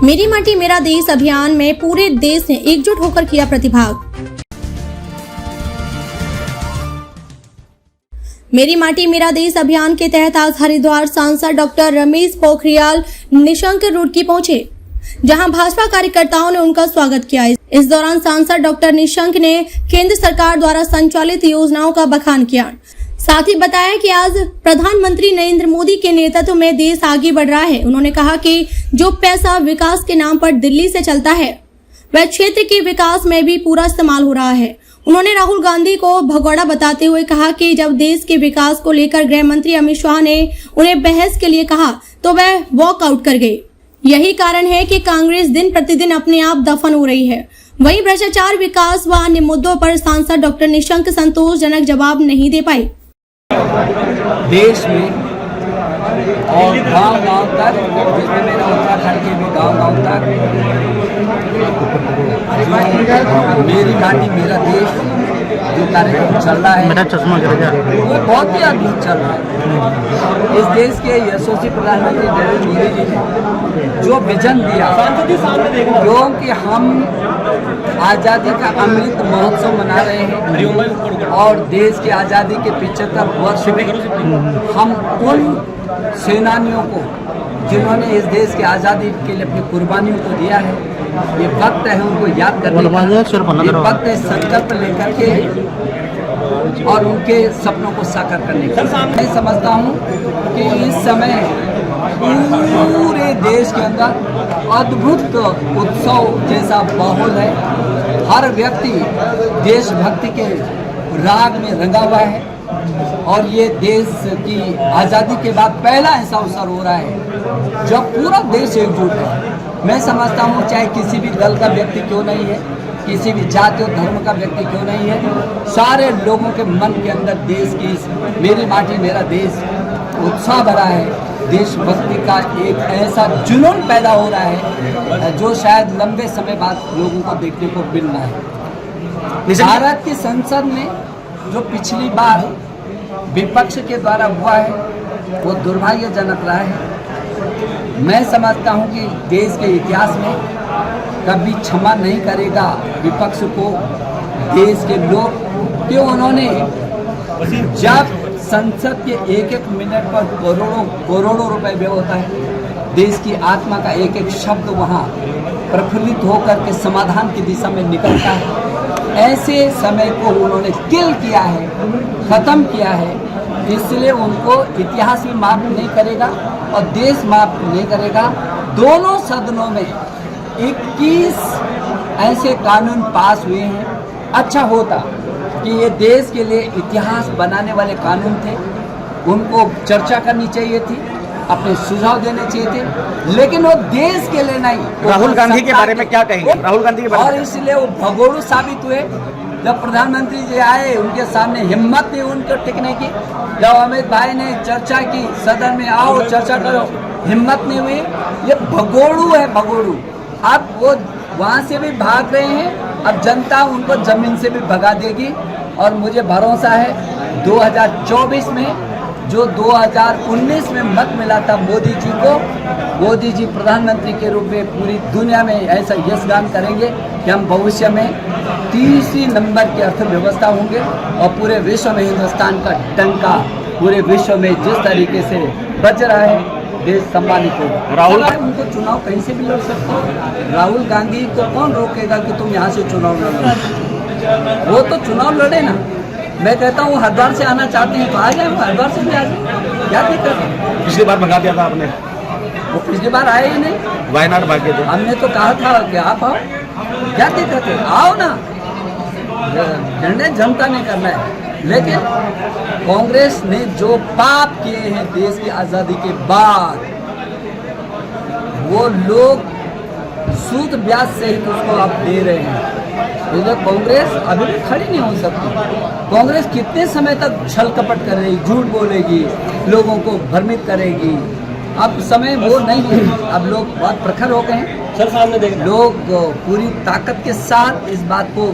मेरी माटी मेरा देश अभियान में पूरे देश ने एकजुट होकर किया प्रतिभाग। मेरी माटी मेरा देश अभियान के तहत आज हरिद्वार सांसद डॉक्टर रमेश पोखरियाल निशंक रुड़की पहुंचे, जहां भाजपा कार्यकर्ताओं ने उनका स्वागत किया। इस दौरान सांसद डॉक्टर निशंक ने केंद्र सरकार द्वारा संचालित योजनाओं का बखान किया। साथ ही बताया कि आज प्रधानमंत्री नरेंद्र मोदी के नेतृत्व में देश आगे बढ़ रहा है। उन्होंने कहा कि जो पैसा विकास के नाम पर दिल्ली से चलता है, वह क्षेत्र के विकास में भी पूरा इस्तेमाल हो रहा है। उन्होंने राहुल गांधी को भगोड़ा बताते हुए कहा कि जब देश के विकास को लेकर गृह मंत्री अमित शाह ने उन्हें बहस के लिए कहा तो वह वॉकआउट कर गए। यही कारण है कि कांग्रेस दिन प्रतिदिन अपने आप दफन हो रही है। वहीं भ्रष्टाचार, विकास व अन्य मुद्दों पर सांसद डॉक्टर निशंक संतोषजनक जवाब नहीं दे पाए। देश में और गांव-गांव तक, जिसमें मेरा उत्तराखंड के भी गांव-गांव तक मेरी माटी मेरा देश जो कार्यक्रम चल रहा है वो बहुत ही अद्भुत चल रहा है। इस देश के यशस्वी प्रधानमंत्री नरेंद्र मोदी जी ने जो विजन दिया, क्योंकि हम आज़ादी का अमृत महोत्सव मना रहे हैं और देश की आज़ादी के 75 वर्ष में हम उन सेनानियों को जिन्होंने इस देश की आज़ादी के लिए अपनी कुर्बानियों को दिया है, ये वक्त है उनको याद करने का, ये वक्त है संकल्प लेकर के और उनके सपनों को साकार करने का। मैं समझता हूँ कि इस समय पूरे देश के अंदर अद्भुत उत्सव जैसा माहौल है। हर व्यक्ति देशभक्ति के राग में रंगा हुआ है और ये देश की आज़ादी के बाद पहला ऐसा अवसर हो रहा है जब पूरा देश एकजुट है। मैं समझता हूँ चाहे किसी भी दल का व्यक्ति क्यों नहीं है, किसी भी जाति और धर्म का व्यक्ति क्यों नहीं है, सारे लोगों के मन के अंदर देश की मेरी माटी मेरा देश उत्साह भरा है। देशभक्ति का एक ऐसा जुनून पैदा हो रहा है जो शायद लंबे समय बाद लोगों को देखने को मिल रहा है। भारत की संसद में जो पिछली बार विपक्ष के द्वारा हुआ है वो दुर्भाग्यजनक रहा है। मैं समझता हूं कि देश के इतिहास में कभी क्षमा नहीं करेगा विपक्ष को देश के लोग, क्यों उन्होंने जब संसद के एक एक मिनट पर करोड़ों रुपए व्यय होता है, देश की आत्मा का एक एक शब्द वहाँ प्रफुल्लित होकर के समाधान की दिशा में निकलता है। ऐसे समय को उन्होंने किल किया है, ख़त्म किया है। इसलिए उनको इतिहास भी माफ़ नहीं करेगा और देश माफ़ नहीं करेगा। दोनों सदनों में 21 ऐसे कानून पास हुए हैं। अच्छा होता कि ये देश के लिए इतिहास बनाने वाले कानून थे, उनको चर्चा करनी चाहिए थी, अपने सुझाव देने चाहिए थे, लेकिन वो देश के लिए नहीं। राहुल गांधी के बारे में क्या कहेंगे? राहुल गांधी के बारे में, और इसलिए वो भगोड़ू साबित हुए। जब प्रधानमंत्री जी आए उनके सामने हिम्मत नहीं उनको टिकने की। जब अमित भाई ने चर्चा की सदन में, आओ चर्चा करो, हिम्मत नहीं हुई। ये भगोड़ू है, भगोड़ू। अब वो वहाँ से भी भाग रहे हैं, अब जनता उनको जमीन से भी भगा देगी। और मुझे भरोसा है 2024 में जो 2019 में मत मिला था मोदी जी को, मोदी जी प्रधानमंत्री के रूप में पूरी दुनिया में ऐसा यशगान करेंगे कि हम भविष्य में तीसरी नंबर की अर्थव्यवस्था होंगे और पूरे विश्व में हिंदुस्तान का डंका पूरे विश्व में जिस तरीके से बज रहा है, देश सम्मानित होगा। राहुल उनको चुनाव कहीं से भी लड़ सकते हो। राहुल गांधी को कौन रोकेगा कि तुम यहाँ से चुनाव लड़ो? वो तो चुनाव लड़े ना। मैं कहता हूँ हरिद्वार से आना चाहते हैं तो आ जाए, हरिद्वार से भी आ जाए, क्या दिक्कत है? पिछली बार भगा दिया था आपने, वो पिछली बार आए ही नहीं, वायनाड भाग गए थे। हमने तो कहा था कि आप आओ, क्या दिक्कत है, आओ ना। निर्णय जनता ने करना है। लेकिन कांग्रेस ने जो पाप किए हैं देश की आज़ादी के बाद, वो लोग सूद ब्याज सहित उसको आप दे रहे हैं। इसलिए कांग्रेस अभी भी खड़ी नहीं हो सकती। कांग्रेस कितने समय तक छल कपट करेगी, झूठ बोलेगी, लोगों को भ्रमित करेगी? अब समय वो नहीं है। अब लोग बहुत प्रखर हो गए हैं। सर सामने देख, लोग पूरी ताकत के साथ इस बात को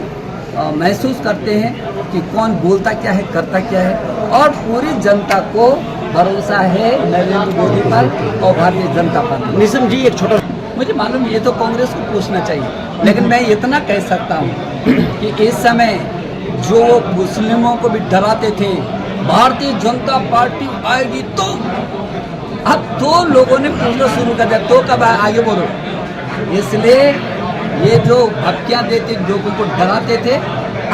महसूस करते हैं कि कौन बोलता क्या है, करता क्या है। और पूरी जनता को भरोसा है नरेंद्र मोदी पर और भारतीय जनता पार्टी। निशंक जी, एक छोटा मुझे मालूम ये तो कांग्रेस को पूछना चाहिए, लेकिन मैं इतना कह सकता हूँ कि इस समय जो मुस्लिमों को भी डराते थे भारतीय जनता पार्टी आएगी तो, अब तो लोगों ने पूछना शुरू कर दिया तो कब आगे बोलो। इसलिए ये जो धमकियां देते लोगों को डराते थे,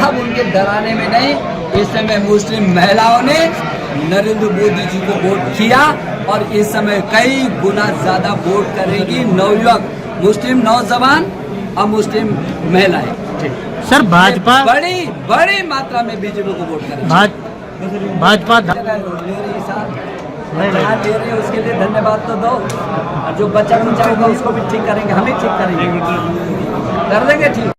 अब उनके डराने में नहीं, इस समय मुस्लिम महिलाओं ने नरेंद्र मोदी जी को वोट किया और इस समय कई गुना ज्यादा वोट करेगी नवयुवक मुस्लिम नौजवान और मुस्लिम महिलाएं। सर भाजपा बड़ी मात्रा में बीजेपी को वोट करेगी। भाजपा ले रही साहब, जहाँ ले रही है उसके लिए धन्यवाद तो दो, और जो बचा होगा उसको भी ठीक करेंगे, हम ही ठीक करेंगे, कर देंगे ठीक।